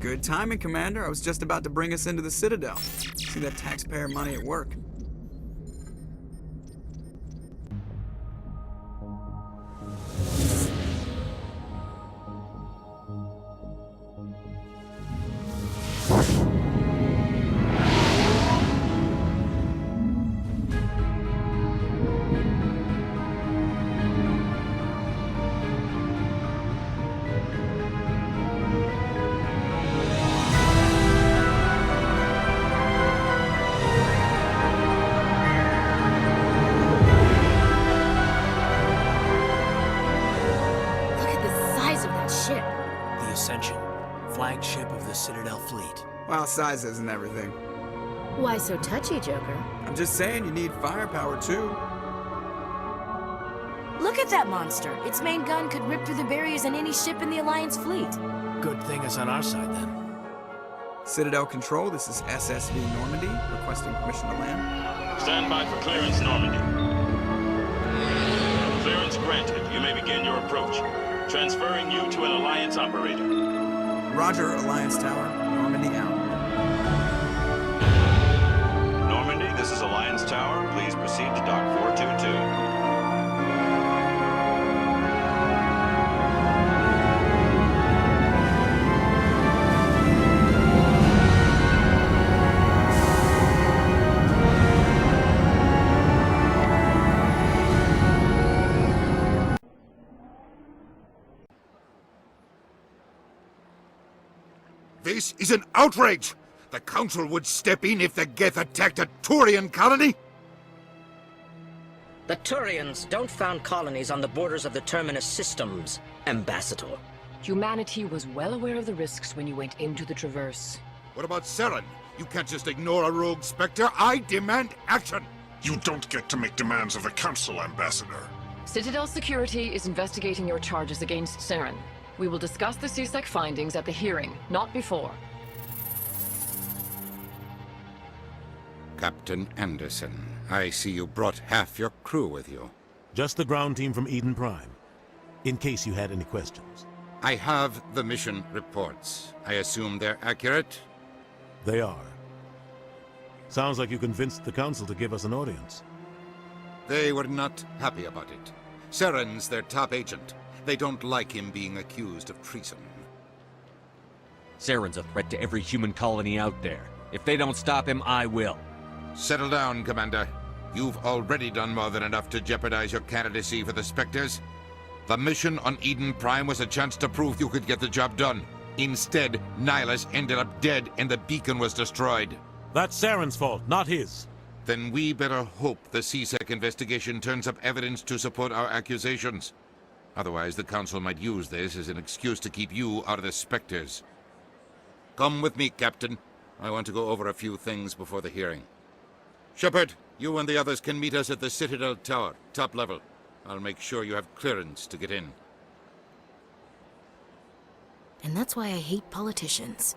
Good timing, Commander. I was just about to bring us into the Citadel. See that taxpayer money at work. Flagship of the Citadel fleet. Well, size isn't everything. Why so touchy, Joker? I'm just saying you need firepower too. Look at that monster. Its main gun could rip through the barriers in any ship in the Alliance fleet. Good thing it's on our side then. Citadel Control, this is SSV Normandy, requesting permission to land. Stand by for clearance, Normandy. Clearance granted. You may begin your approach. Transferring you to an Alliance operator. Roger, Alliance Tower. Normandy out. Normandy, this is Alliance Tower. Please proceed to Dock 422. This is an outrage! The Council would step in if the Geth attacked a Turian colony? The Turians don't found colonies on the borders of the Terminus systems, Ambassador. Humanity was well aware of the risks when you went into the Traverse. What about Saren? You can't just ignore a rogue Spectre. I demand action! You don't get to make demands of the Council, Ambassador. Citadel Security is investigating your charges against Saren. We will discuss the CSEC findings at the hearing, not before. Captain Anderson, I see you brought half your crew with you. Just the ground team from Eden Prime, in case you had any questions. I have the mission reports. I assume they're accurate? They are. Sounds like you convinced the Council to give us an audience. They were not happy about it. Saren's their top agent. They don't like him being accused of treason. Saren's a threat to every human colony out there. If they don't stop him, I will. Settle down, Commander. You've already done more than enough to jeopardize your candidacy for the Spectres. The mission on Eden Prime was a chance to prove you could get the job done. Instead, Nihilus ended up dead and the beacon was destroyed. That's Saren's fault, not his. Then we better hope the CSEC investigation turns up evidence to support our accusations. Otherwise, the Council might use this as an excuse to keep you out of the Spectres. Come with me, Captain. I want to go over a few things before the hearing. Shepard, you and the others can meet us at the Citadel Tower, top level. I'll make sure you have clearance to get in. And that's why I hate politicians.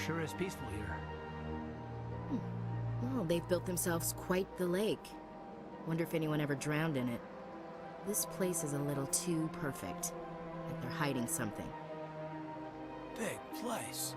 Sure is peaceful here. Well, they've built themselves quite the lake. Wonder if anyone ever drowned in it. This place is a little too perfect. Like they're hiding something. big place.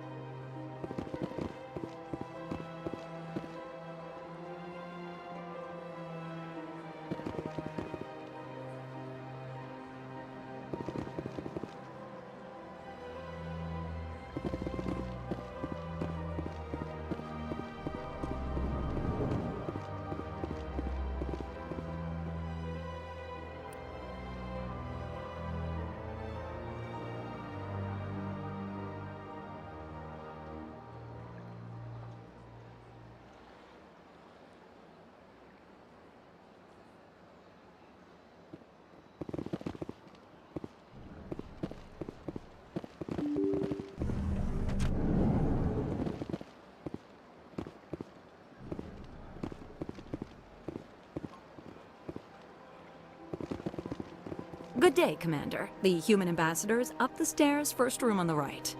Good day, Commander. The human ambassador is up the stairs, first room on the right.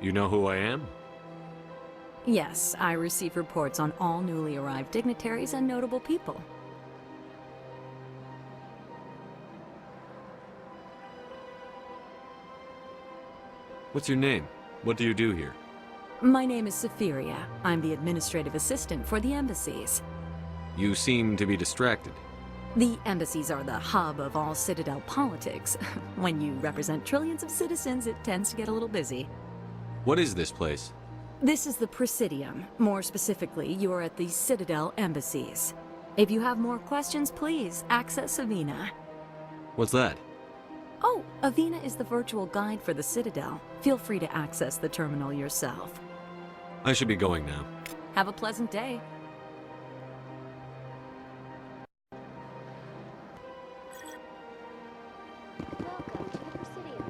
You know who I am? Yes, I receive reports on all newly arrived dignitaries and notable people. What's your name? What do you do here? My name is Safiria. I'm the administrative assistant for the embassies. You seem to be distracted. The embassies are the hub of all Citadel politics. When you represent trillions of citizens, it tends to get a little busy. What is this place? This is the Presidium. More specifically, you are at the Citadel embassies. If you have more questions, please access Avina. What's that? Oh, Avina is the virtual guide for the Citadel. Feel free to access the terminal yourself. I should be going now. Have a pleasant day. Welcome to the Presidium.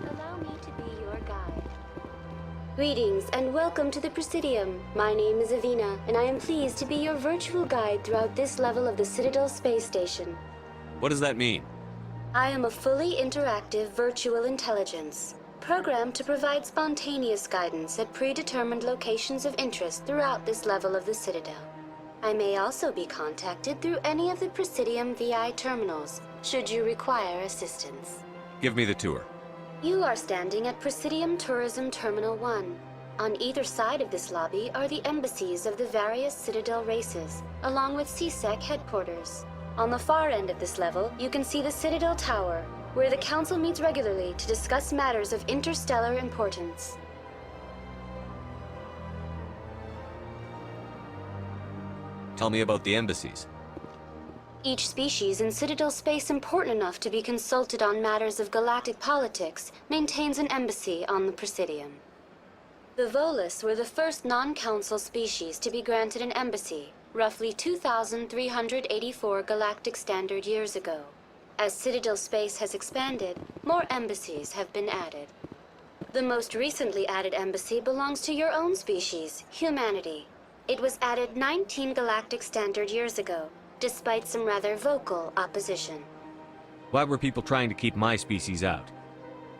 Allow me to be your guide. Greetings and welcome to the Presidium. My name is Avina, and I am pleased to be your virtual guide throughout this level of the Citadel space station. What does that mean? I am a fully interactive virtual intelligence, programmed to provide spontaneous guidance at predetermined locations of interest throughout this level of the Citadel. I may also be contacted through any of the Presidium VI terminals, should you require assistance. Give me the tour. You are standing at Presidium Tourism Terminal 1. On either side of this lobby are the embassies of the various Citadel races, along with CSEC headquarters. On the far end of this level, you can see the Citadel Tower, where the Council meets regularly to discuss matters of interstellar importance. Tell me about the embassies. Each species in Citadel space important enough to be consulted on matters of galactic politics maintains an embassy on the Presidium. The Volus were the first non-council species to be granted an embassy, roughly 2,384 galactic standard years ago. As Citadel space has expanded, more embassies have been added. The most recently added embassy belongs to your own species, humanity. It was added 19 galactic standard years ago, despite some rather vocal opposition. Why were people trying to keep my species out?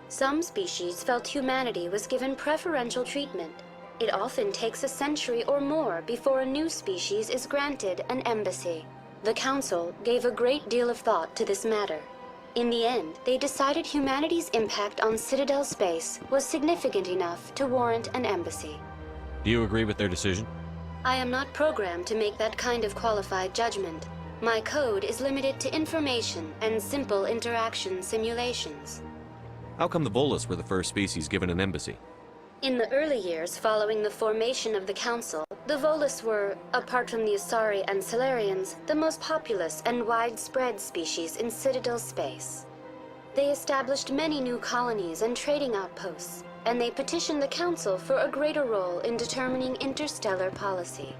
Some species felt humanity was given preferential treatment. It often takes a century or more before a new species is granted an embassy. The Council gave a great deal of thought to this matter. In the end, they decided humanity's impact on Citadel space was significant enough to warrant an embassy. Do you agree with their decision? I am not programmed to make that kind of qualified judgment. My code is limited to information and simple interaction simulations. How come the Volus were the first species given an embassy? In the early years following the formation of the Council, the Volus were, apart from the Asari and Solarians, the most populous and widespread species in Citadel space. They established many new colonies and trading outposts, and they petitioned the Council for a greater role in determining interstellar policy.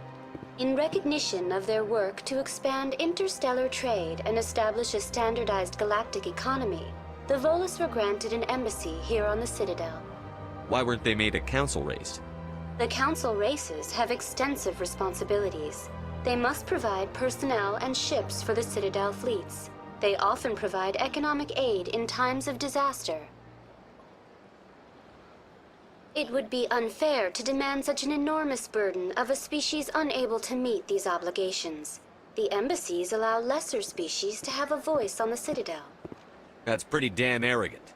In recognition of their work to expand interstellar trade and establish a standardized galactic economy, the Volus were granted an embassy here on the Citadel. Why weren't they made a council race? The Council races have extensive responsibilities. They must provide personnel and ships for the Citadel fleets. They often provide economic aid in times of disaster. It would be unfair to demand such an enormous burden of a species unable to meet these obligations. The embassies allow lesser species to have a voice on the Citadel. That's pretty damn arrogant.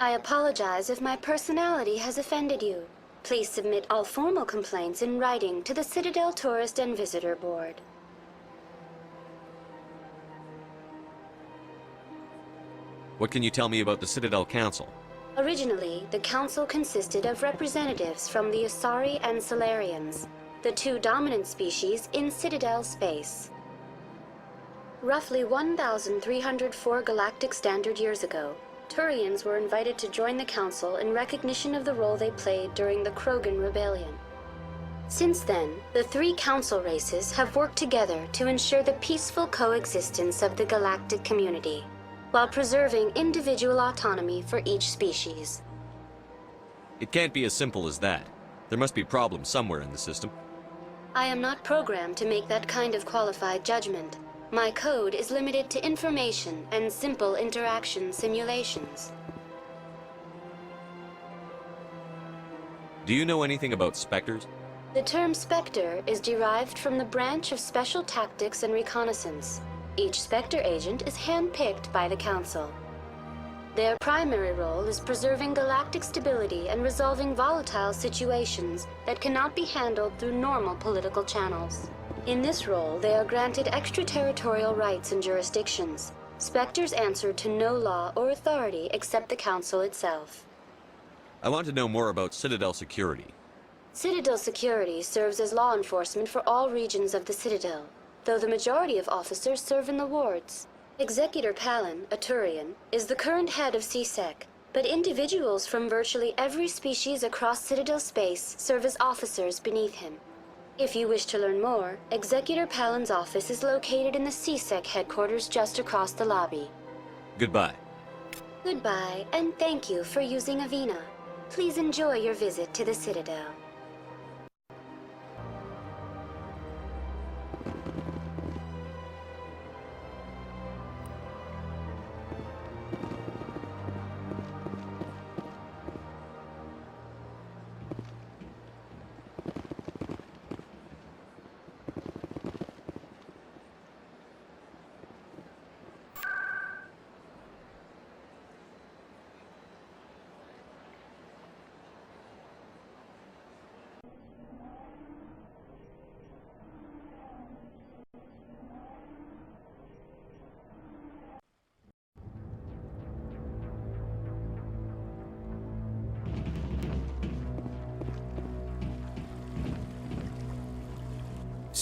I apologize if my personality has offended you. Please submit all formal complaints in writing to the Citadel Tourist and Visitor Board. What can you tell me about the Citadel Council? Originally, the Council consisted of representatives from the Asari and Solarians, the two dominant species in Citadel space. Roughly 1,304 galactic standard years ago, Turians were invited to join the Council in recognition of the role they played during the Krogan Rebellion. Since then, the three Council races have worked together to ensure the peaceful coexistence of the galactic community, while preserving individual autonomy for each species. It can't be as simple as that. There must be problems somewhere in the system. I am not programmed to make that kind of qualified judgment. My code is limited to information and simple interaction simulations. Do you know anything about Spectres? The term Spectre is derived from the branch of Special Tactics and Reconnaissance. Each Spectre agent is handpicked by the Council. Their primary role is preserving galactic stability and resolving volatile situations that cannot be handled through normal political channels. In this role, they are granted extraterritorial rights and jurisdictions. Spectres answer to no law or authority except the Council itself. I want to know more about Citadel security. Citadel security serves as law enforcement for all regions of the Citadel, though the majority of officers serve in the wards. Executor Palin, a Turian, is the current head of CSEC, but individuals from virtually every species across Citadel space serve as officers beneath him. If you wish to learn more, Executor Palin's office is located in the CSEC headquarters just across the lobby. Goodbye. Goodbye, and thank you for using Avina. Please enjoy your visit to the Citadel.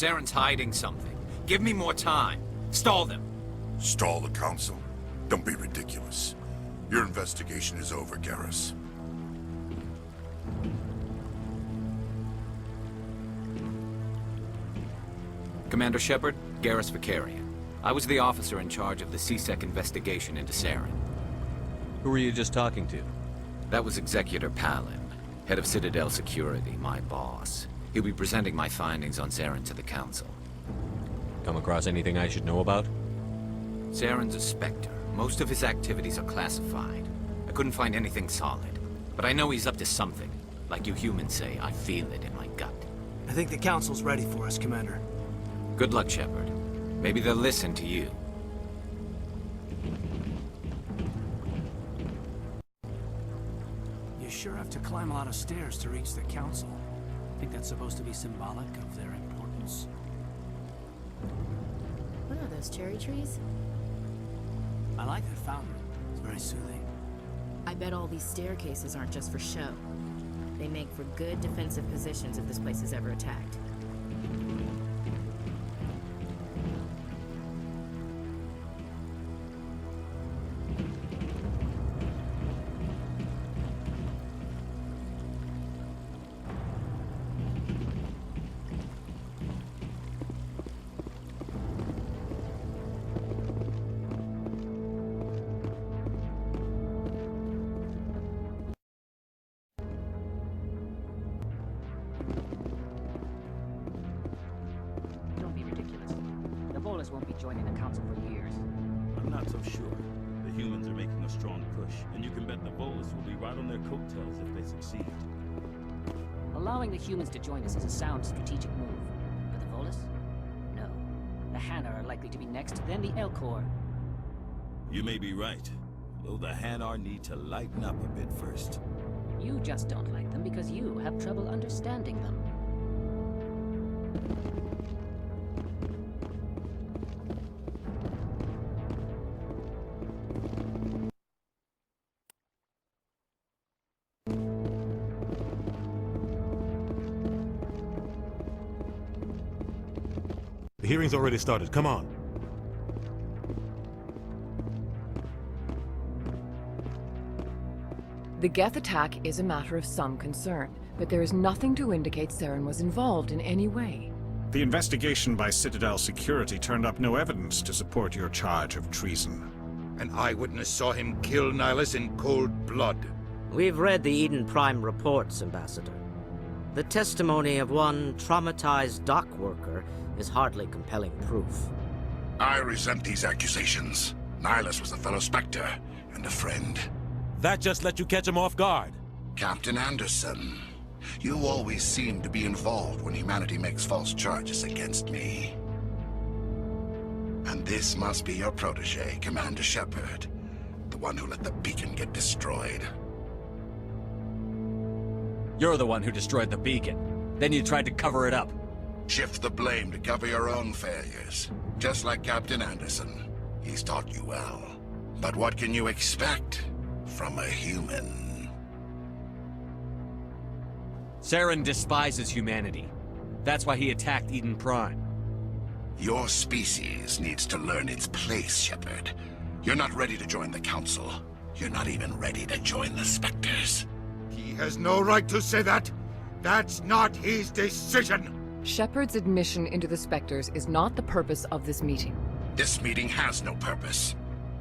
Saren's hiding something. Give me more time. Stall them. Stall the Council? Don't be ridiculous. Your investigation is over, Garrus. Commander Shepard, Garrus Vicarian. I was the officer in charge of the CSEC investigation into Saren. Who were you just talking to? That was Executor Palin, head of Citadel Security, my boss. He'll be presenting my findings on Saren to the Council. Come across anything I should know about? Saren's a Spectre. Most of his activities are classified. I couldn't find anything solid. But I know he's up to something. Like you humans say, I feel it in my gut. I think the Council's ready for us, Commander. Good luck, Shepard. Maybe they'll listen to you. You sure have to climb a lot of stairs to reach the Council. Think that's supposed to be symbolic of their importance? What are those cherry trees? I like that fountain. It's very soothing. I bet all these staircases aren't just for show. They make for good defensive positions if this place is ever attacked. Won't be joining the Council for years. I'm not so sure. The humans are making a strong push, and you can bet the Volus will be right on their coattails if they succeed. Allowing the humans to join us is a sound strategic move. But the Volus? No. The Hanna are likely to be next, then the Elcor. You may be right, Well, the Hanar need to lighten up a bit first. You just don't like them because you have trouble understanding them. The hearing's already started. Come on. The Geth attack is a matter of some concern, but there is nothing to indicate Saren was involved in any way. The investigation by Citadel security turned up no evidence to support your charge of treason. An eyewitness saw him kill Nihilus in cold blood. We've read the Eden Prime reports, Ambassador. The testimony of one traumatized dock worker is hardly compelling proof. I resent these accusations. Nihilus was a fellow Spectre and a friend. That just let you catch him off guard. Captain Anderson, you always seem to be involved when humanity makes false charges against me. And this must be your protege, Commander Shepard, the one who let the beacon get destroyed. You're the one who destroyed the beacon. Then you tried to cover it up. Shift the blame to cover your own failures. Just like Captain Anderson. He's taught you well. But what can you expect from a human? Saren despises humanity. That's why he attacked Eden Prime. Your species needs to learn its place, Shepard. You're not ready to join the Council. You're not even ready to join the Spectres. He has no right to say that. That's not his decision. Shepard's admission into the Spectres is not the purpose of this meeting. This meeting has no purpose.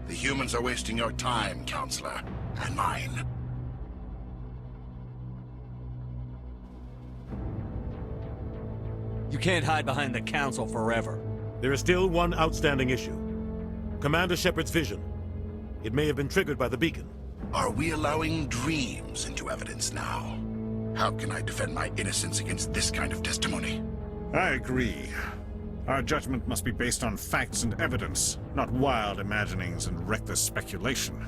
The humans are wasting your time, Counselor, and mine. You can't hide behind the Council forever. There is still one outstanding issue. Commander Shepard's vision. It may have been triggered by the beacon. Are we allowing dreams into evidence now? How can I defend my innocence against this kind of testimony? I agree. Our judgment must be based on facts and evidence, not wild imaginings and reckless speculation.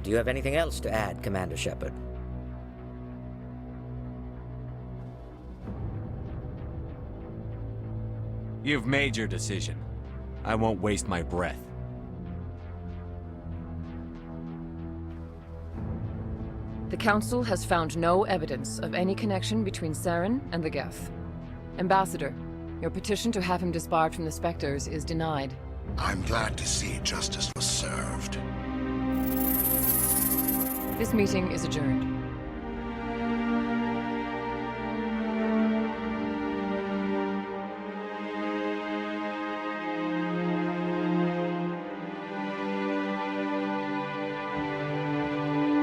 Do you have anything else to add, Commander Shepard? You've made your decision. I won't waste my breath. The Council has found no evidence of any connection between Saren and the Geth. Ambassador, your petition to have him disbarred from the Spectres is denied. I'm glad to see justice was served. This meeting is adjourned.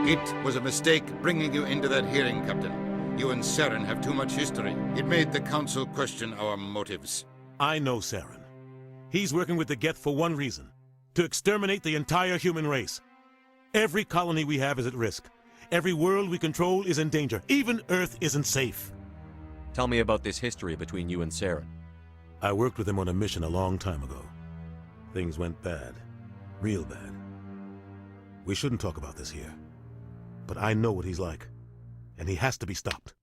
It was a mistake bringing you into that hearing, Captain. You and Saren have too much history. It made the Council question our motives. I know Saren. He's working with the Geth for one reason. To exterminate the entire human race. Every colony we have is at risk. Every world we control is in danger. Even Earth isn't safe. Tell me about this history between you and Saren. I worked with him on a mission a long time ago. Things went bad. Real bad. We shouldn't talk about this here. But I know what he's like. And he has to be stopped.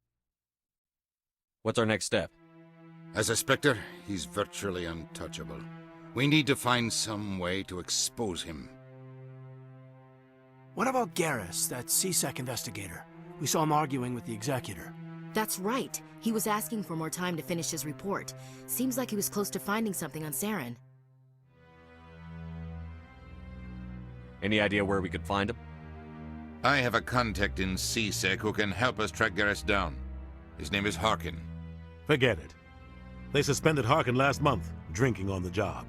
What's our next step? As a Spectre, he's virtually untouchable. We need to find some way to expose him. What about Garrus, that CSEC investigator? We saw him arguing with the Executor. That's right. He was asking for more time to finish his report. Seems like he was close to finding something on Saren. Any idea where we could find him? I have a contact in CSEC who can help us track Garrus down. His name is Harkin. Forget it. They suspended Harkin last month, drinking on the job.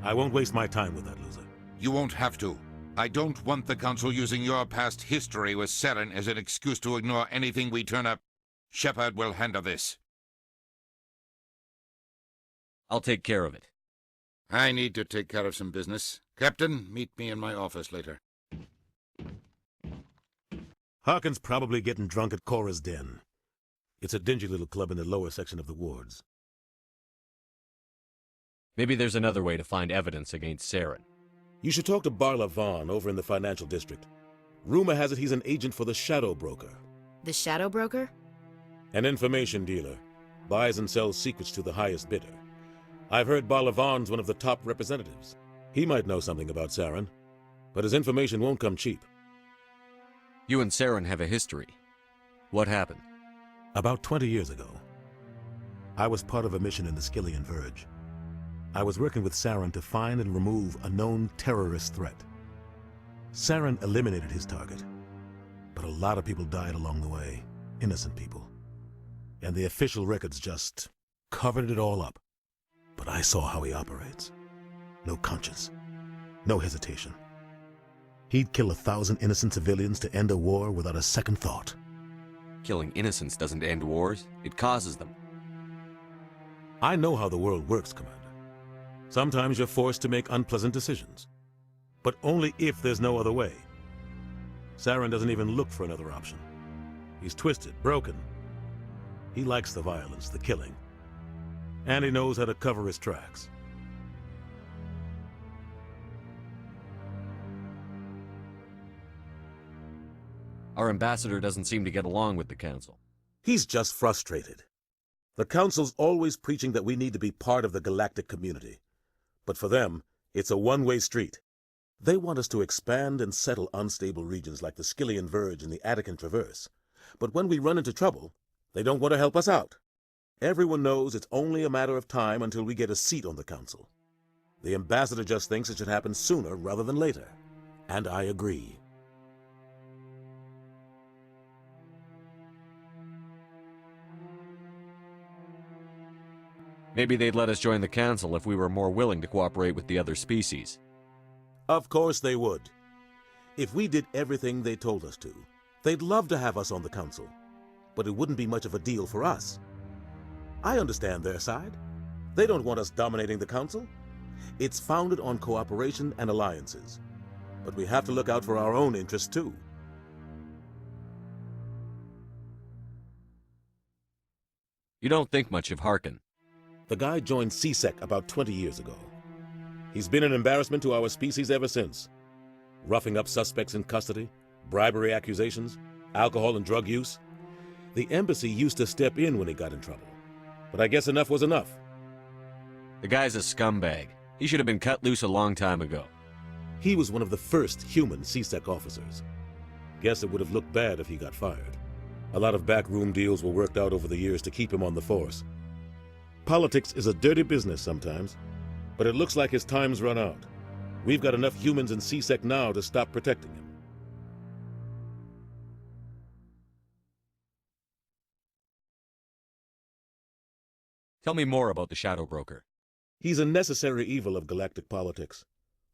I won't waste my time with that loser. You won't have to. I don't want the Council using your past history with Saren as an excuse to ignore anything we turn up. Shepard will handle this. I'll take care of it. I need to take care of some business. Captain, meet me in my office later. Harkin's probably getting drunk at Cora's Den. It's a dingy little club in the lower section of the wards. Maybe there's another way to find evidence against Saren. You should talk to Barla Vaughn over in the financial district. Rumor has it he's an agent for the Shadow Broker. The Shadow Broker? An information dealer. Buys and sells secrets to the highest bidder. I've heard Barla Vaughn's one of the top representatives. He might know something about Saren, but his information won't come cheap. You and Saren have a history. What happened? About 20 years ago, I was part of a mission in the Skillian Verge. I was working with Saren to find and remove a known terrorist threat. Saren eliminated his target, but a lot of people died along the way, innocent people. And the official records just covered it all up. But I saw how he operates. No conscience, no hesitation. He'd kill 1,000 innocent civilians to end a war without a second thought. Killing innocents doesn't end wars, it causes them. I know how the world works, Commander. Sometimes you're forced to make unpleasant decisions, but only if there's no other way. Saren doesn't even look for another option. He's twisted, broken. He likes the violence, the killing, and he knows how to cover his tracks. Our ambassador doesn't seem to get along with the Council. He's just frustrated. The Council's always preaching that we need to be part of the galactic community. But for them, it's a one-way street. They want us to expand and settle unstable regions like the Skillian Verge and the Attican Traverse. But when we run into trouble, they don't want to help us out. Everyone knows it's only a matter of time until we get a seat on the Council. The ambassador just thinks it should happen sooner rather than later. And I agree. Maybe they'd let us join the Council if we were more willing to cooperate with the other species. Of course they would. If we did everything they told us to, they'd love to have us on the Council. But it wouldn't be much of a deal for us. I understand their side. They don't want us dominating the Council. It's founded on cooperation and alliances. But we have to look out for our own interests too. You don't think much of Harkin. The guy joined CSEC about 20 years ago. He's been an embarrassment to our species ever since. Roughing up suspects in custody, bribery accusations, alcohol and drug use. The embassy used to step in when he got in trouble. But I guess enough was enough. The guy's a scumbag. He should have been cut loose a long time ago. He was one of the first human CSEC officers. Guess it would have looked bad if he got fired. A lot of backroom deals were worked out over the years to keep him on the force. Politics is a dirty business sometimes, but it looks like his time's run out. We've got enough humans in CSEC now to stop protecting him. Tell me more about the Shadow Broker. He's a necessary evil of galactic politics.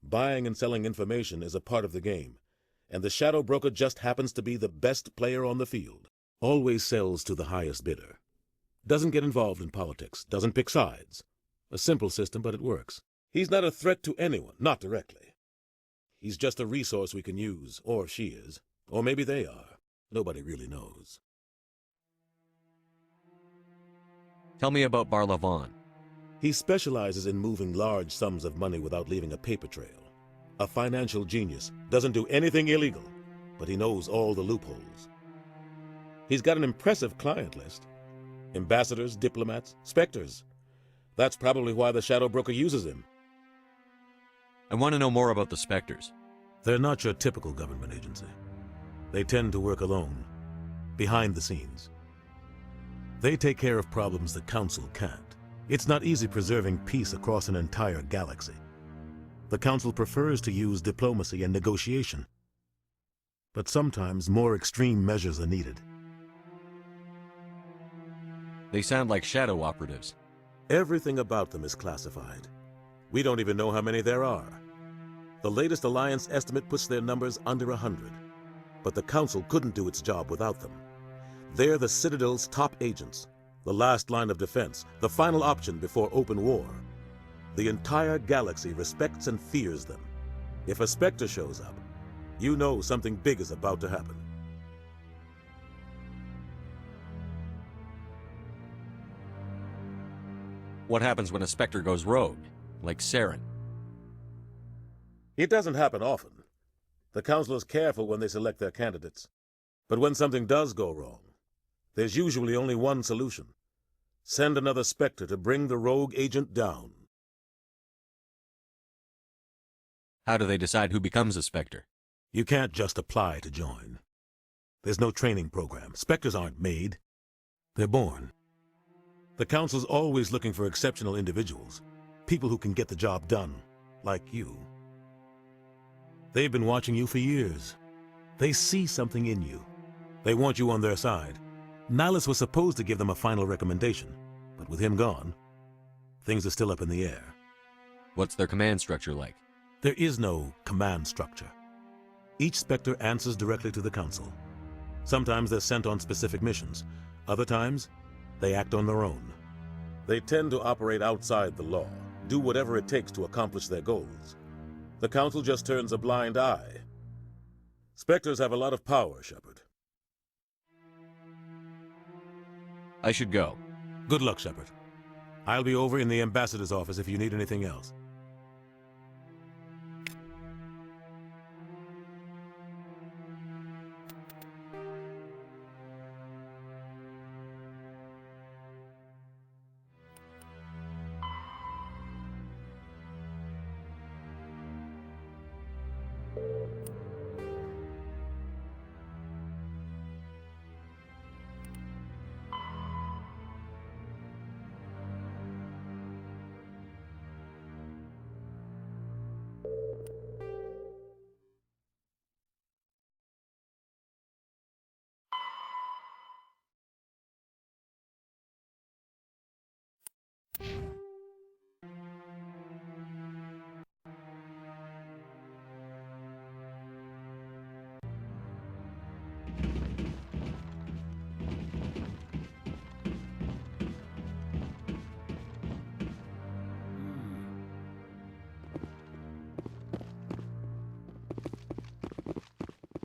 Buying and selling information is a part of the game, and the Shadow Broker just happens to be the best player on the field. Always sells to the highest bidder. Doesn't get involved in politics, doesn't pick sides. A simple system, but it works. He's not a threat to anyone, not directly. He's just a resource we can use, or she is. Or maybe they are. Nobody really knows. Tell me about Barla Vaughn. He specializes in moving large sums of money without leaving a paper trail. A financial genius, doesn't do anything illegal, but he knows all the loopholes. He's got an impressive client list. Ambassadors, diplomats, specters. That's probably why the Shadow Broker uses him. I want to know more about the Spectres. They're not your typical government agency. They tend to work alone, behind the scenes. They take care of problems the Council can't. It's not easy preserving peace across an entire galaxy. The Council prefers to use diplomacy and negotiation. But sometimes more extreme measures are needed. They sound like shadow operatives. Everything about them is classified. We don't even know how many there are. The latest Alliance estimate puts their numbers under 100. But the Council couldn't do its job without them. They're the Citadel's top agents, the last line of defense, the final option before open war. The entire galaxy respects and fears them. If a Spectre shows up, you know something big is about to happen. What happens when a Spectre goes rogue, like Saren? It doesn't happen often. The Council is careful when they select their candidates. But when something does go wrong, there's usually only one solution. Send another Spectre to bring the rogue agent down. How do they decide who becomes a Spectre? You can't just apply to join. There's no training program. Spectres aren't made. They're born. The Council's always looking for exceptional individuals. People who can get the job done, like you. They've been watching you for years. They see something in you. They want you on their side. Nihilus was supposed to give them a final recommendation, but with him gone, things are still up in the air. What's their command structure like? There is no command structure. Each Spectre answers directly to the Council. Sometimes they're sent on specific missions. Other times, they act on their own. They tend to operate outside the law, do whatever it takes to accomplish their goals. The Council just turns a blind eye. Spectres have a lot of power, Shepard. I should go. Good luck, Shepard. I'll be over in the Ambassador's office if you need anything else.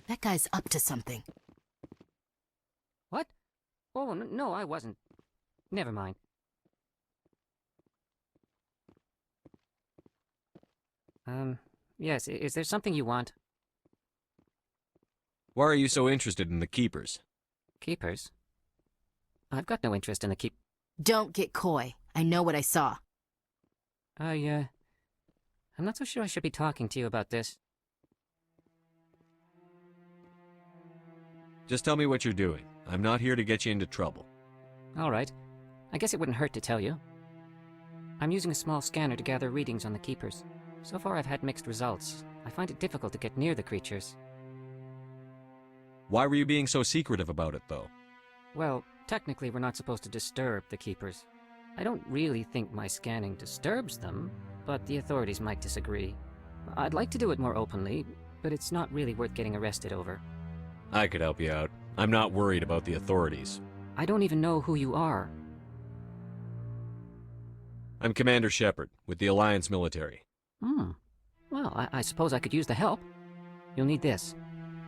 That guy's up to something. What? Oh, no, I wasn't. Never mind. Yes, is there something you want? Why are you so interested in the Keepers? Keepers? I've got no interest in the Don't get coy. I know what I saw. I'm not so sure I should be talking to you about this. Just tell me what you're doing. I'm not here to get you into trouble. All right. I guess it wouldn't hurt to tell you. I'm using a small scanner to gather readings on the Keepers. So far I've had mixed results. I find it difficult to get near the creatures. Why were you being so secretive about it, though? Well, technically we're not supposed to disturb the Keepers. I don't really think my scanning disturbs them, but the authorities might disagree. I'd like to do it more openly, but it's not really worth getting arrested over. I could help you out. I'm not worried about the authorities. I don't even know who you are. I'm Commander Shepard, with the Alliance military. Well, I suppose I could use the help. You'll need this.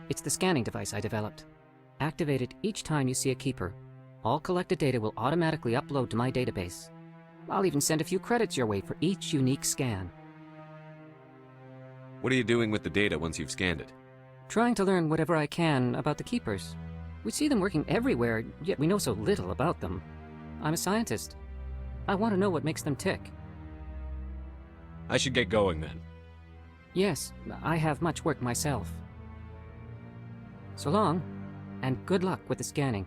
It's the scanning device I developed. Activate it each time you see a Keeper. All collected data will automatically upload to my database. I'll even send a few credits your way for each unique scan. What are you doing with the data once you've scanned it? Trying to learn whatever I can about the Keepers. We see them working everywhere, yet we know so little about them. I'm a scientist. I want to know what makes them tick. I should get going then. Yes, I have much work myself. So long, and good luck with the scanning.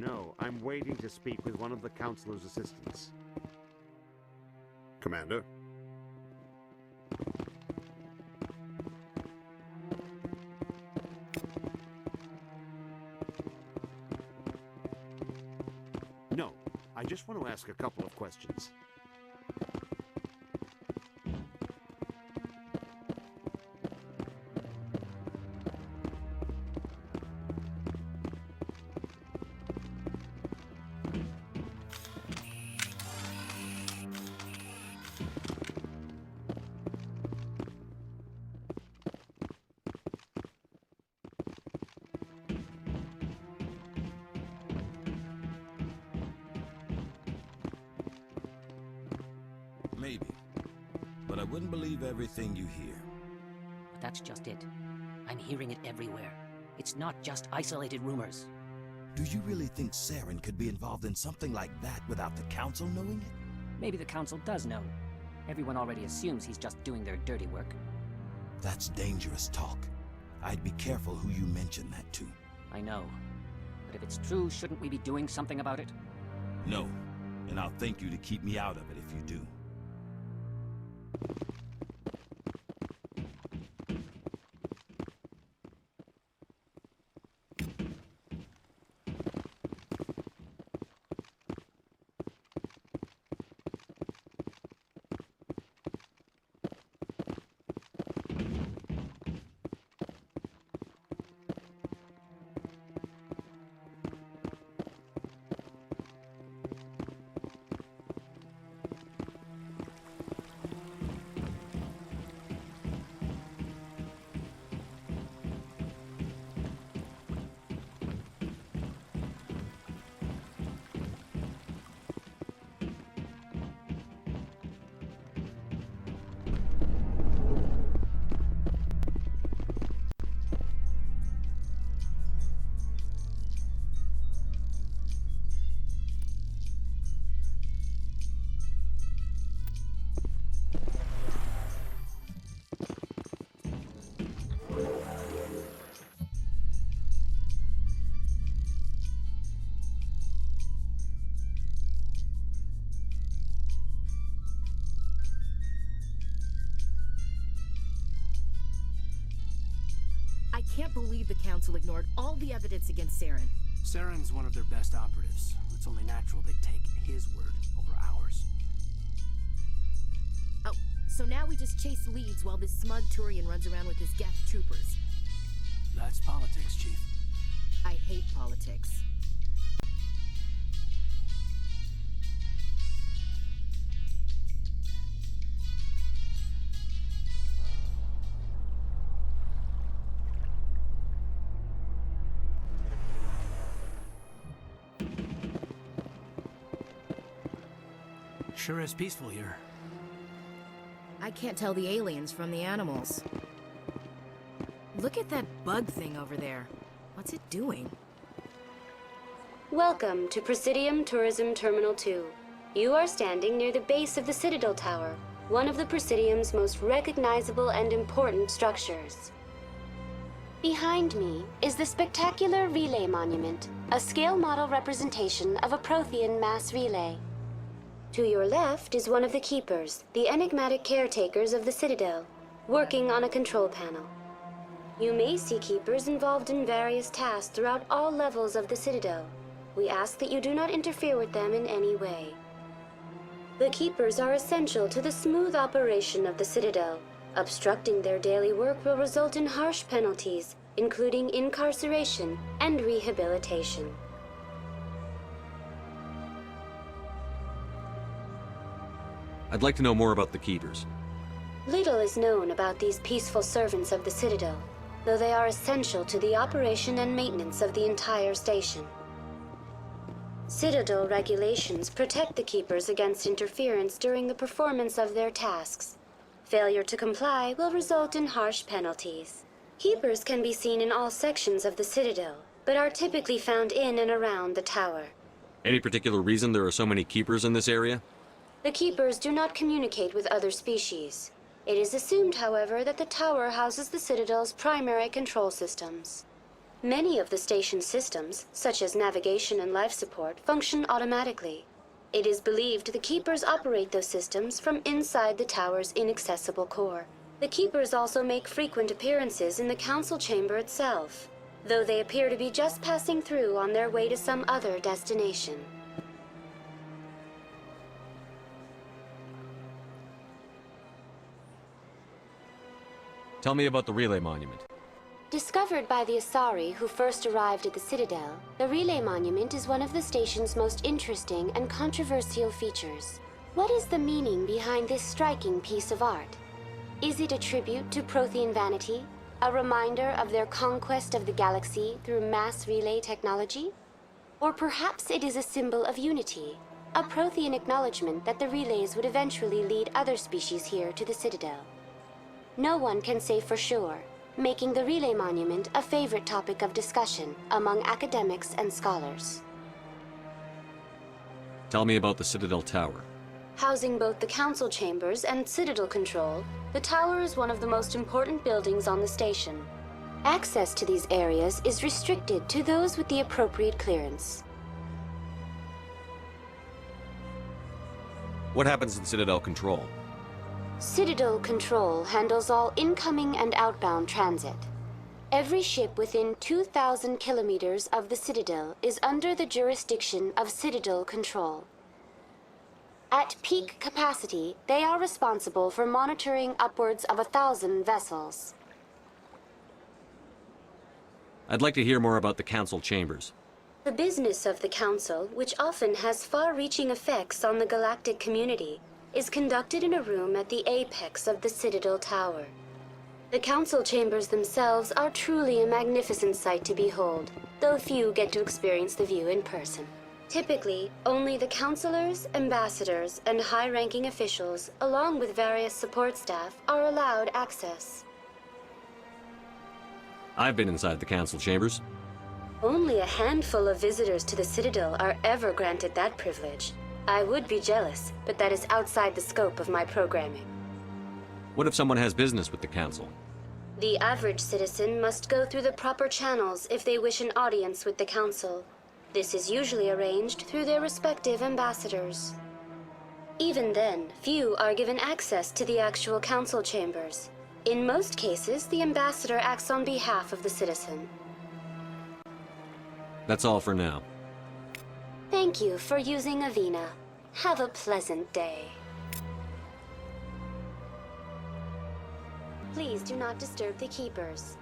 No, I'm waiting to speak with one of the Councilor's assistants. Commander? No, I just want to ask a couple of questions. Maybe. But I wouldn't believe everything you hear. But that's just it. I'm hearing it everywhere. It's not just isolated rumors. Do you really think Saren could be involved in something like that without the Council knowing it? Maybe the Council does know. Everyone already assumes he's just doing their dirty work. That's dangerous talk. I'd be careful who you mention that to. I know. But if it's true, shouldn't we be doing something about it? No. And I'll thank you to keep me out of it if you do. I can't believe the Council ignored all the evidence against Saren. Saren's one of their best operatives. It's only natural they'd take his word over ours. Oh, so now we just chase leads while this smug Turian runs around with his Geth troopers. That's politics, Chief. I hate politics. Sure is peaceful here. I can't tell the aliens from the animals. Look at that bug thing over there. What's it doing? Welcome to Presidium Tourism Terminal 2. You are standing near the base of the Citadel Tower, one of the Presidium's most recognizable and important structures. Behind me is the spectacular Relay Monument, a scale model representation of a Prothean mass relay. To your left is one of the Keepers, the enigmatic caretakers of the Citadel, working on a control panel. You may see Keepers involved in various tasks throughout all levels of the Citadel. We ask that you do not interfere with them in any way. The Keepers are essential to the smooth operation of the Citadel. Obstructing their daily work will result in harsh penalties, including incarceration and rehabilitation. I'd like to know more about the Keepers. Little is known about these peaceful servants of the Citadel, though they are essential to the operation and maintenance of the entire station. Citadel regulations protect the Keepers against interference during the performance of their tasks. Failure to comply will result in harsh penalties. Keepers can be seen in all sections of the Citadel, but are typically found in and around the tower. Any particular reason there are so many Keepers in this area? The Keepers do not communicate with other species. It is assumed, however, that the tower houses the Citadel's primary control systems. Many of the station's systems, such as navigation and life support, function automatically. It is believed the Keepers operate those systems from inside the tower's inaccessible core. The Keepers also make frequent appearances in the Council chamber itself, though they appear to be just passing through on their way to some other destination. Tell me about the relay monument. Discovered by the Asari who first arrived at the Citadel, the Relay Monument is one of the station's most interesting and controversial features. What is the meaning behind this striking piece of art? Is it a tribute to Prothean vanity? A reminder of their conquest of the galaxy through mass relay technology? Or perhaps it is a symbol of unity, a Prothean acknowledgement that the relays would eventually lead other species here to the Citadel. No one can say for sure, making the Relay Monument a favorite topic of discussion among academics and scholars. Tell me about the Citadel Tower. Housing both the Council chambers and Citadel control, the tower is one of the most important buildings on the station. Access to these areas is restricted to those with the appropriate clearance. What happens in Citadel Control? Citadel Control handles all incoming and outbound transit. Every ship within 2,000 kilometers of the Citadel is under the jurisdiction of Citadel Control. At peak capacity, they are responsible for monitoring upwards of 1,000 vessels. I'd like to hear more about the Council chambers. The business of the Council, which often has far-reaching effects on the galactic community, is conducted in a room at the apex of the Citadel Tower. The Council chambers themselves are truly a magnificent sight to behold, though few get to experience the view in person. Typically, only the councilors, ambassadors, and high-ranking officials, along with various support staff, are allowed access. I've been inside the Council chambers. Only a handful of visitors to the Citadel are ever granted that privilege. I would be jealous, but that is outside the scope of my programming. What if someone has business with the Council? The average citizen must go through the proper channels if they wish an audience with the Council. This is usually arranged through their respective ambassadors. Even then, few are given access to the actual Council chambers. In most cases, the ambassador acts on behalf of the citizen. That's all for now. Thank you for using Avina. Have a pleasant day. Please do not disturb the keepers.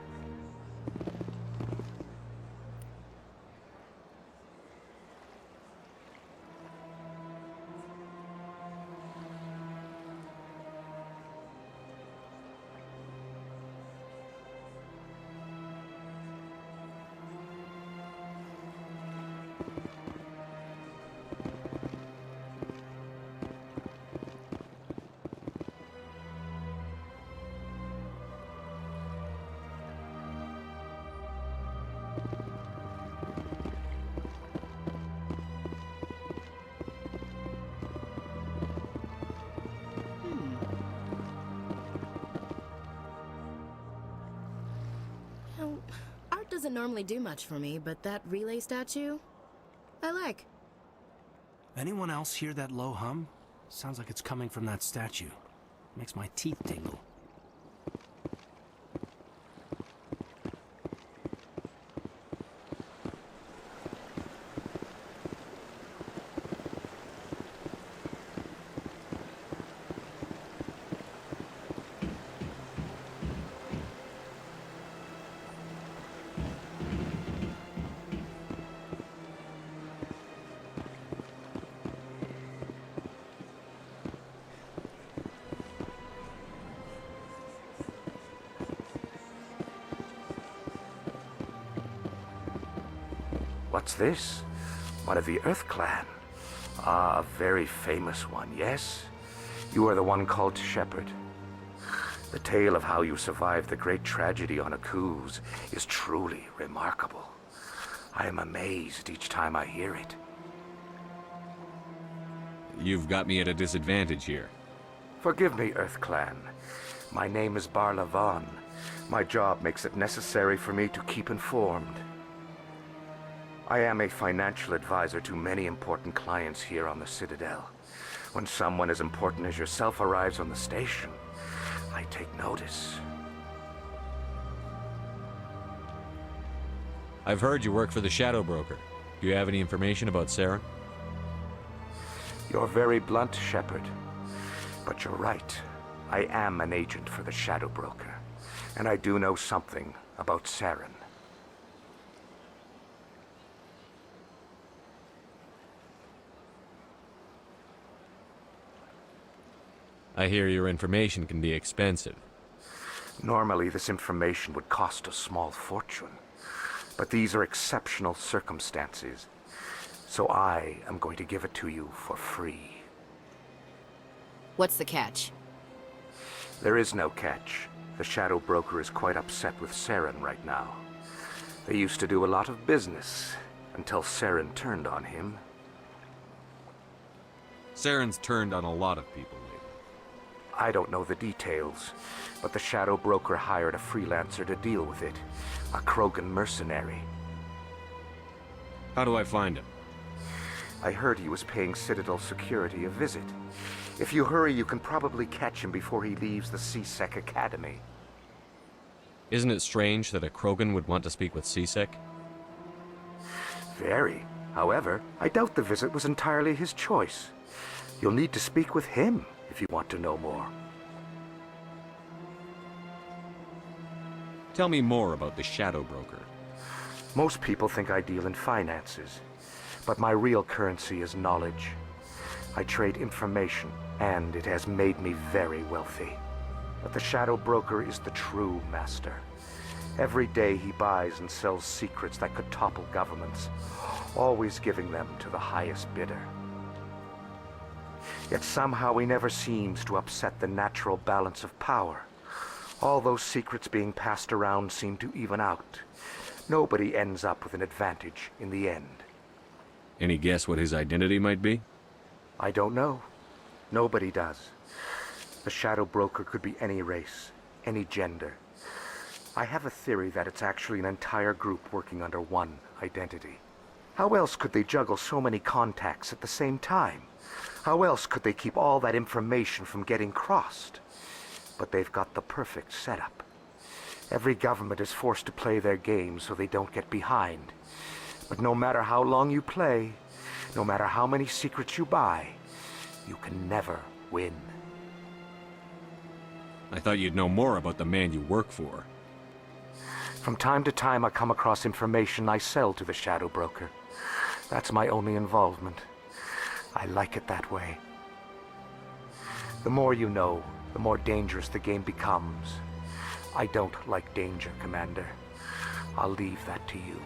Art doesn't normally do much for me, but that relay statue, I like. Anyone else hear that low hum? Sounds like it's coming from that statue. Makes my teeth tingle. What's this? One of the Earth Clan. Ah, a very famous one, yes? You are the one called Shepherd. The tale of how you survived the great tragedy on Akuz is truly remarkable. I am amazed each time I hear it. You've got me at a disadvantage here. Forgive me, Earth Clan. My name is Barla Vaughn. My job makes it necessary for me to keep informed. I am a financial advisor to many important clients here on the Citadel. When someone as important as yourself arrives on the station, I take notice. I've heard you work for the Shadow Broker. Do you have any information about Saren? You're very blunt, Shepard. But you're right. I am an agent for the Shadow Broker. And I do know something about Saren. I hear your information can be expensive. Normally, this information would cost a small fortune. But these are exceptional circumstances. So I am going to give it to you for free. What's the catch? There is no catch. The Shadow Broker is quite upset with Saren right now. They used to do a lot of business, until Saren turned on him. Saren's turned on a lot of people lately. I don't know the details, but the Shadow Broker hired a freelancer to deal with it. A Krogan mercenary. How do I find him? I heard he was paying Citadel security a visit. If you hurry, you can probably catch him before he leaves the C-Sec Academy. Isn't it strange that a Krogan would want to speak with C-Sec? Very. However, I doubt the visit was entirely his choice. You'll need to speak with him if you want to know more. Tell me more about the Shadow Broker. Most people think I deal in finances, but my real currency is knowledge. I trade information, and it has made me very wealthy. But the Shadow Broker is the true master. Every day he buys and sells secrets that could topple governments, always giving them to the highest bidder. Yet somehow he never seems to upset the natural balance of power. All those secrets being passed around seem to even out. Nobody ends up with an advantage in the end. Any guess what his identity might be? I don't know. Nobody does. The Shadow Broker could be any race, any gender. I have a theory that it's actually an entire group working under one identity. How else could they juggle so many contacts at the same time? How else could they keep all that information from getting crossed? But they've got the perfect setup. Every government is forced to play their game so they don't get behind. But no matter how long you play, no matter how many secrets you buy, you can never win. I thought you'd know more about the man you work for. From time to time I come across information I sell to the Shadow Broker. That's my only involvement. I like it that way. The more you know, the more dangerous the game becomes. I don't like danger, Commander. I'll leave that to you.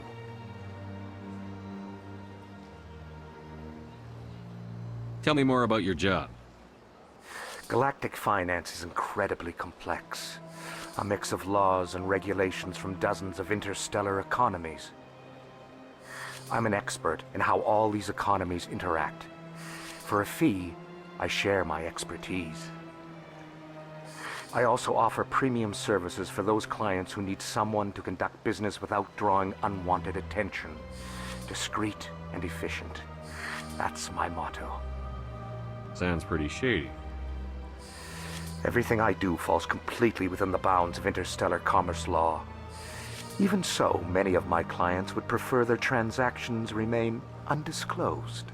Tell me more about your job. Galactic finance is incredibly complex. A mix of laws and regulations from dozens of interstellar economies. I'm an expert in how all these economies interact. For a fee, I share my expertise. I also offer premium services for those clients who need someone to conduct business without drawing unwanted attention. Discreet and efficient. That's my motto. Sounds pretty shady. Everything I do falls completely within the bounds of interstellar commerce law. Even so, many of my clients would prefer their transactions remain undisclosed.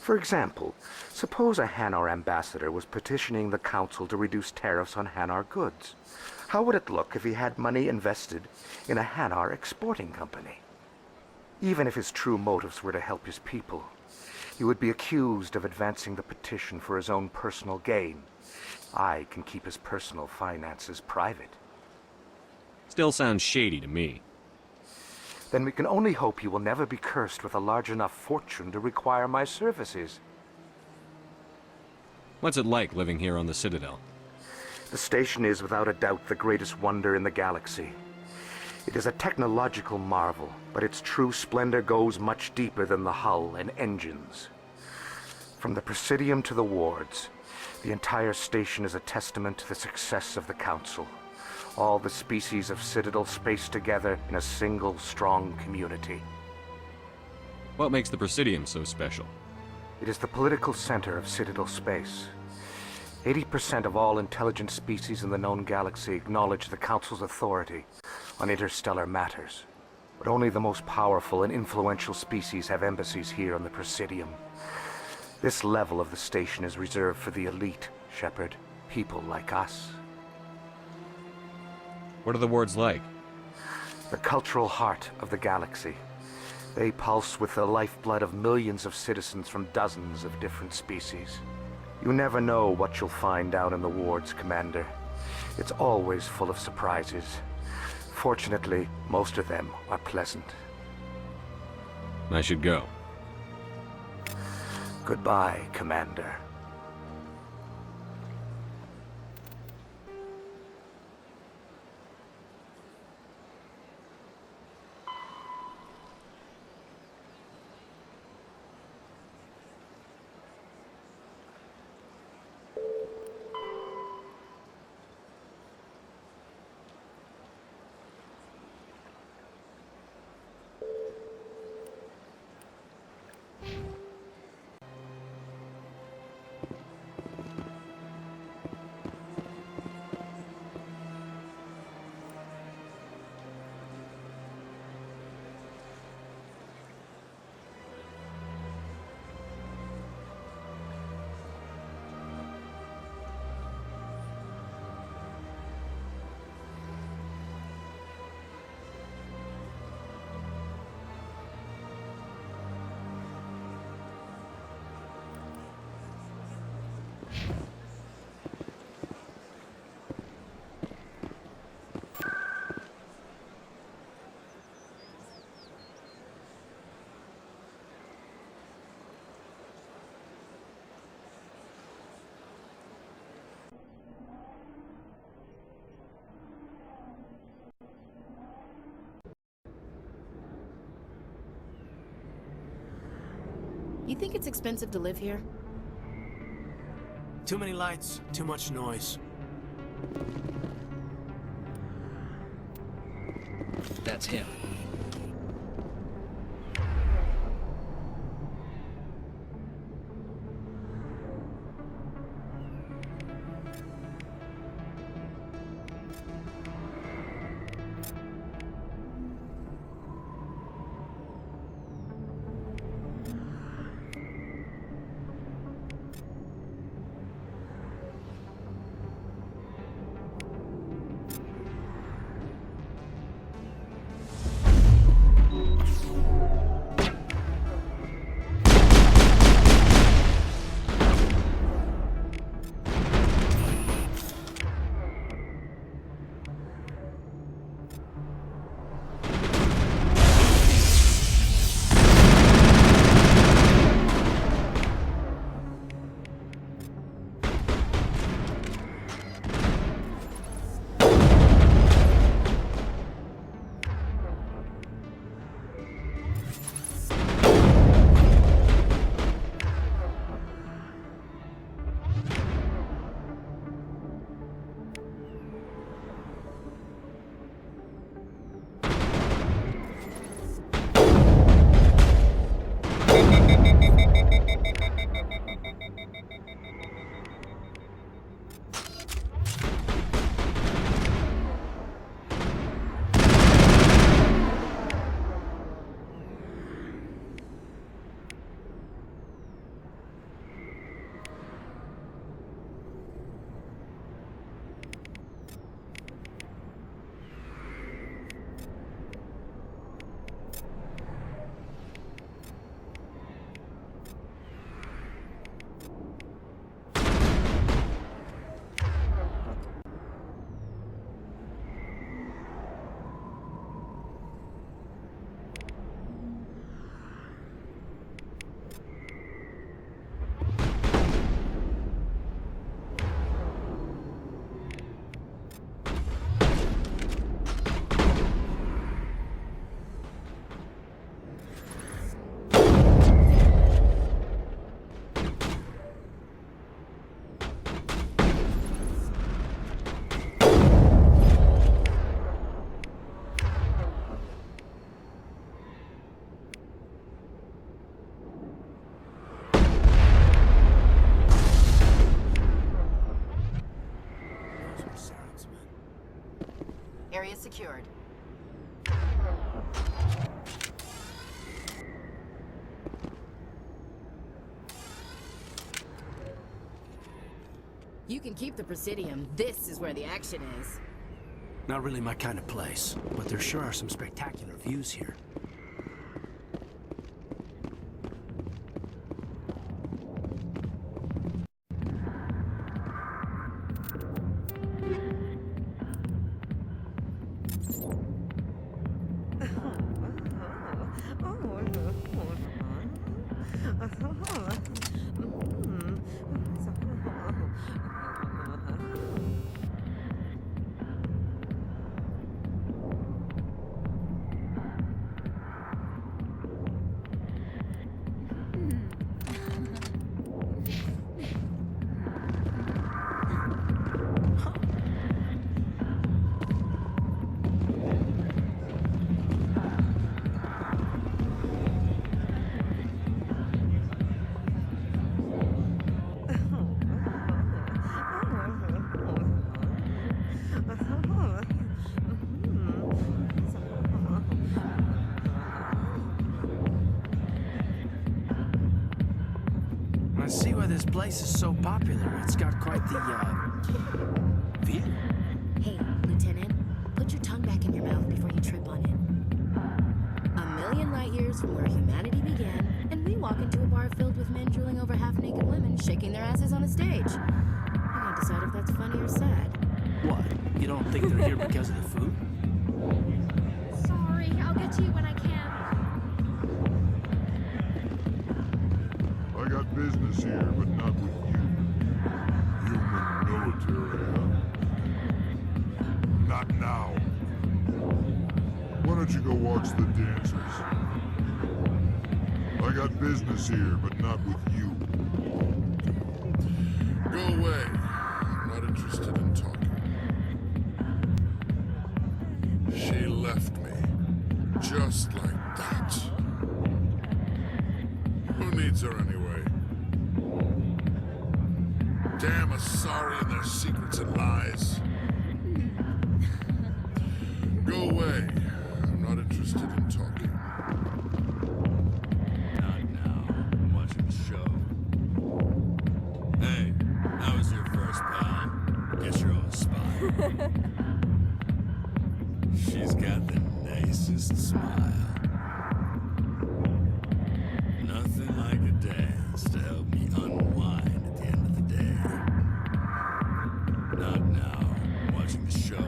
For example, suppose a Hanar ambassador was petitioning the Council to reduce tariffs on Hanar goods. How would it look if he had money invested in a Hanar exporting company? Even if his true motives were to help his people, he would be accused of advancing the petition for his own personal gain. I can keep his personal finances private. Still sounds shady to me. Then we can only hope you will never be cursed with a large enough fortune to require my services. What's it like living here on the Citadel? The station is without a doubt the greatest wonder in the galaxy. It is a technological marvel, but its true splendor goes much deeper than the hull and engines. From the Presidium to the wards, the entire station is a testament to the success of the Council. All the species of Citadel space together in a single, strong community. What makes the Presidium so special? It is the political center of Citadel space. 80% of all intelligent species in the known galaxy acknowledge the Council's authority on interstellar matters. But only the most powerful and influential species have embassies here on the Presidium. This level of the station is reserved for the elite, Shepard. People like us. What are the wards like? The cultural heart of the galaxy. They pulse with the lifeblood of millions of citizens from dozens of different species. You never know what you'll find down in the wards, Commander. It's always full of surprises. Fortunately, most of them are pleasant. I should go. Goodbye, Commander. You think it's expensive to live here? Too many lights, too much noise. That's him. secured. You can keep the Presidium. This is where the action is. Not really my kind of place, but there sure are some spectacular views here. I see why this place is so popular. It's got quite the, view. Hey, Lieutenant, put your tongue back in your mouth before you trip on it. A million light years from where humanity began, and we walk into a bar filled with men drooling over half-naked women shaking their asses on a stage. You gotta decide if that's funny or sad. What? You don't think they're here because of the food? Sorry, I'll get to you when I can. I got business here, but not with you. Human military, huh? Not now. Why don't you go watch the dancers? I got business here, but not with you. Go away. I'm not interested in talking. She left me. Just like that. Who needs her anyway? Damn Asari and their secrets and lies. Go away. I'm not interested in talking. Not now. I'm watching the show. Hey, how was your first pal? Guess you're on a spy. She's got the nicest smile. Nothing like a dance to help me unwind at the end of the day. Not now. I'm watching the show.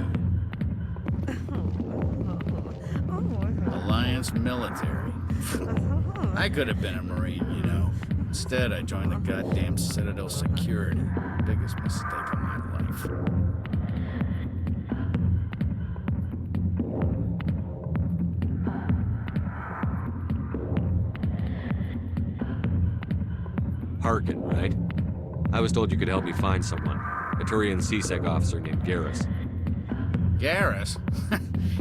Alliance military. I could have been a Marine, you know. Instead, I joined the goddamn Citadel security. Biggest mistake of my life. Harkin, right? I was told you could help me find someone. A Turian CSEC officer named Garrus. Garrus?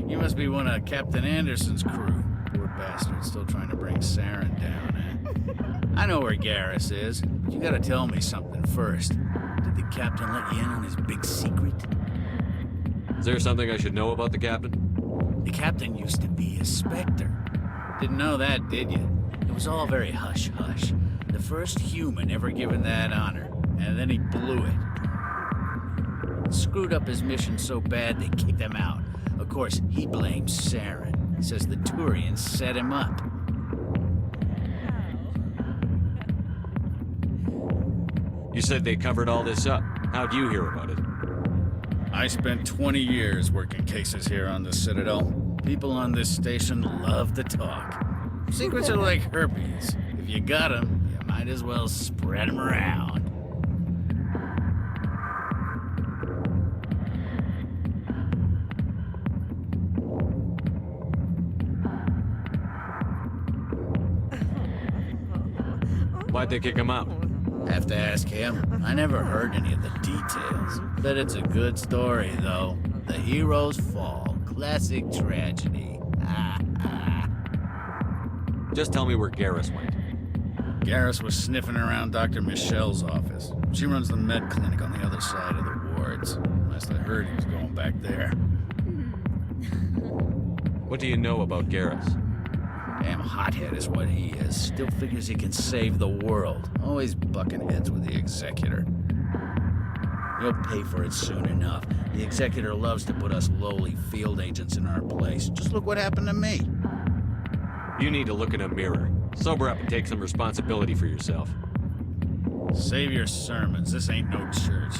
You must be one of Captain Anderson's crew. Poor bastard, still trying to bring Saren down, eh? I know where Garrus is, but you gotta tell me something first. Did the captain let you in on his big secret? Is there something I should know about the captain? The captain used to be a Spectre. Didn't know that, did you? It was all very hush-hush. The first human ever given that honor, and then he blew it. Screwed up his mission so bad they kicked him out. Of course, he blames Saren. Says the Turians set him up. You said they covered all this up. How'd you hear about it? I spent 20 years working cases here on the Citadel. People on this station love to talk. Secrets are like herpes. If you got them, you might as well spread them around. Why'd they kick him out? Have to ask him. I never heard any of the details. Bet it's a good story, though. The heroes fall. Classic tragedy. Just tell me where Garrus went. Garrus was sniffing around Dr. Michelle's office. She runs the med clinic on the other side of the wards. Last I heard, he was going back there. What do you know about Garrus? Damn hothead is what he is. Still figures he can save the world. Always bucking heads with the Executor. He'll pay for it soon enough. The Executor loves to put us lowly field agents in our place. Just look what happened to me. You need to look in a mirror. Sober up and take some responsibility for yourself. Save your sermons. This ain't no church.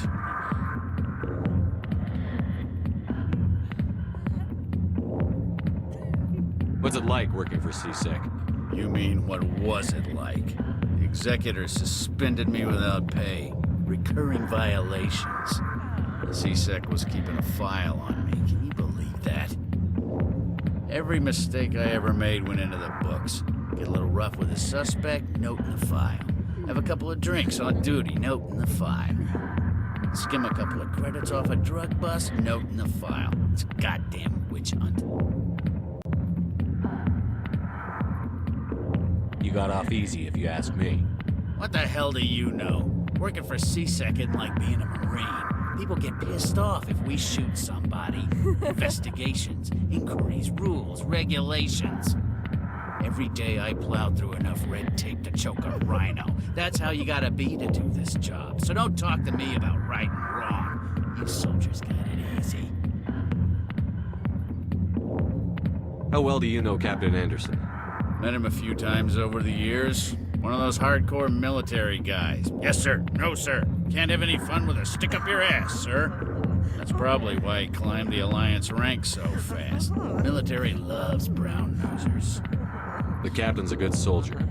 What's it like working for CSEC? You mean, what was it like? The Executor suspended me without pay. Recurring violations. The CSEC was keeping a file on me. Can you believe that? Every mistake I ever made went into the books. Get a little rough with a suspect, note in the file. Have a couple of drinks on duty, note in the file. Skim a couple of credits off a drug bust, note in the file. It's a goddamn witch hunt. You got off easy, if you ask me. What the hell do you know? Working for CSEC isn't like being a Marine. People get pissed off if we shoot somebody. Investigations, inquiries, rules, regulations. Every day I plowed through enough red tape to choke a rhino. That's how you gotta be to do this job. So don't talk to me about right and wrong. You soldiers got it easy. How well do you know Captain Anderson? Met him a few times over the years. One of those hardcore military guys. Yes, sir. No, sir. Can't have any fun with a stick up your ass, sir. That's probably why he climbed the Alliance ranks so fast. Military loves brown nosers. The captain's a good soldier.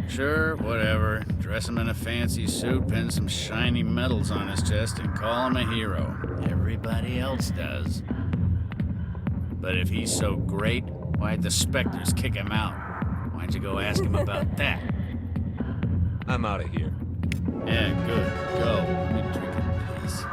Sure, whatever. Dress him in a fancy suit, pin some shiny medals on his chest, and call him a hero. Everybody else does. But if he's so great, why'd the Spectres kick him out? Why'd you go ask him about that? I'm out of here. Yeah, good. Go. Let me drink in peace.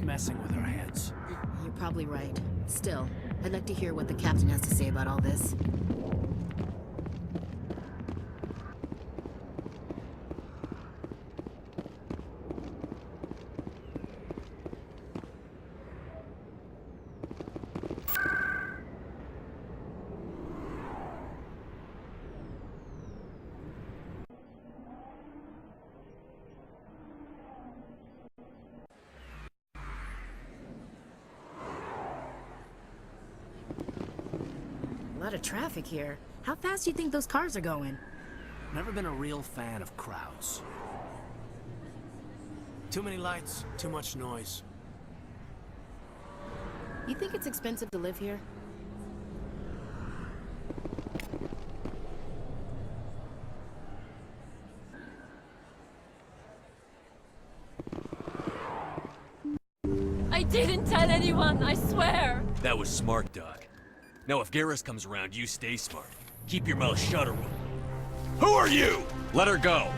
Messing with our heads. You're probably right. Still, I'd like to hear what the captain has to say about all this. A lot of traffic here. How fast do you think those cars are going? Never been a real fan of crowds. Too many lights, too much noise. You think it's expensive to live here? I didn't tell anyone, I swear! That was smart, Doc. Now if Garrus comes around, you stay smart. Keep your mouth shut or we'll... Who are you? Let her go.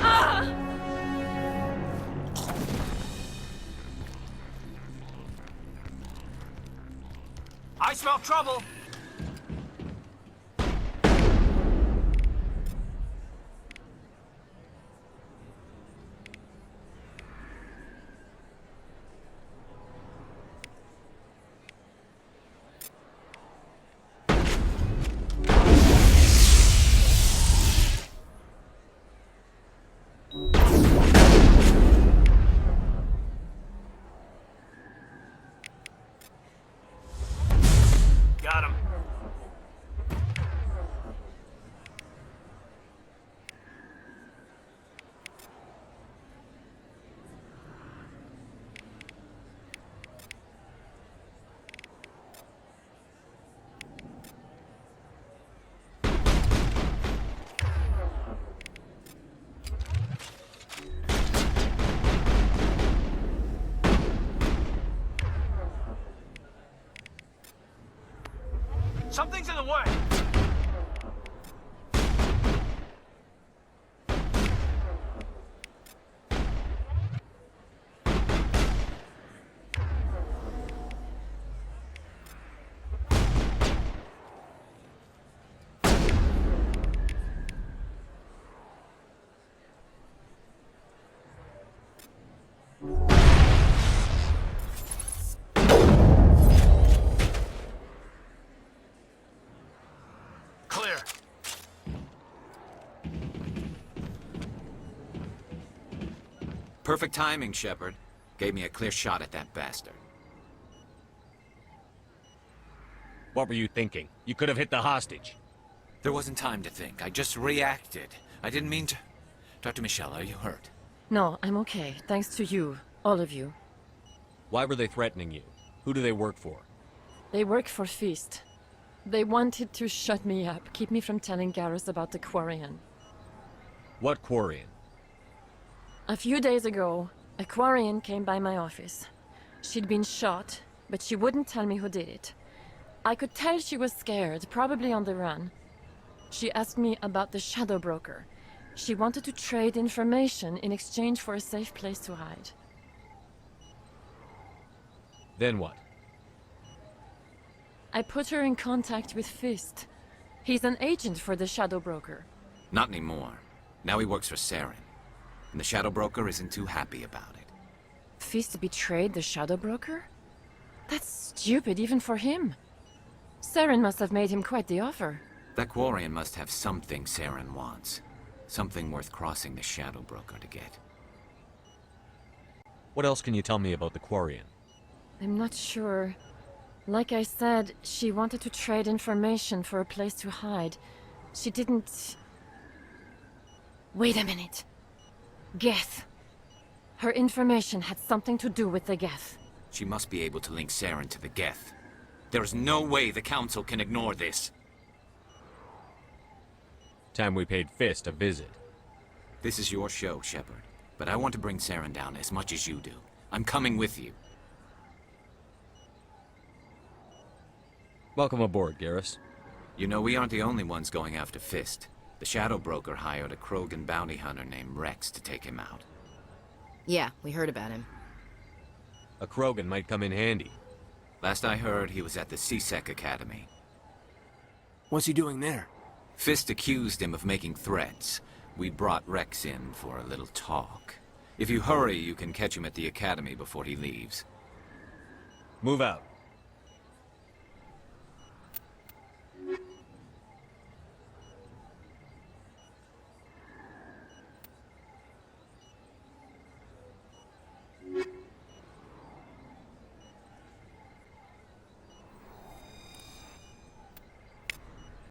Ah! I smell trouble! Got him. Something's in the way. Clear. Perfect timing, Shepard. Gave me a clear shot at that bastard. What were you thinking? You could have hit the hostage. There wasn't time to think. I just reacted. I didn't mean to... Dr. Michelle, are you hurt? No, I'm okay. Thanks to you. All of you. Why were they threatening you? Who do they work for? They work for Feast. They wanted to shut me up, keep me from telling Garrus about the Quarian. What Quarian? A few days ago, a Quarian came by my office. She'd been shot, but she wouldn't tell me who did it. I could tell she was scared, probably on the run. She asked me about the Shadow Broker. She wanted to trade information in exchange for a safe place to hide. Then what? I put her in contact with Fist. He's an agent for the Shadow Broker. Not anymore. Now he works for Saren. And the Shadow Broker isn't too happy about it. Fist betrayed the Shadow Broker? That's stupid even for him. Saren must have made him quite the offer. That Quarian must have something Saren wants. Something worth crossing the Shadow Broker to get. What else can you tell me about the Quarian? I'm not sure. Like I said, she wanted to trade information for a place to hide. She didn't... Wait a minute. Geth. Her information had something to do with the Geth. She must be able to link Saren to the Geth. There's no way the Council can ignore this. Time we paid Fist a visit. This is your show, Shepard. But I want to bring Saren down as much as you do. I'm coming with you. Welcome aboard, Garrus. You know, we aren't the only ones going after Fist. The Shadow Broker hired a Krogan bounty hunter named Rex to take him out. Yeah, we heard about him. A Krogan might come in handy. Last I heard, he was at the CSEC Academy. What's he doing there? Fist accused him of making threats. We brought Rex in for a little talk. If you hurry, you can catch him at the Academy before he leaves. Move out.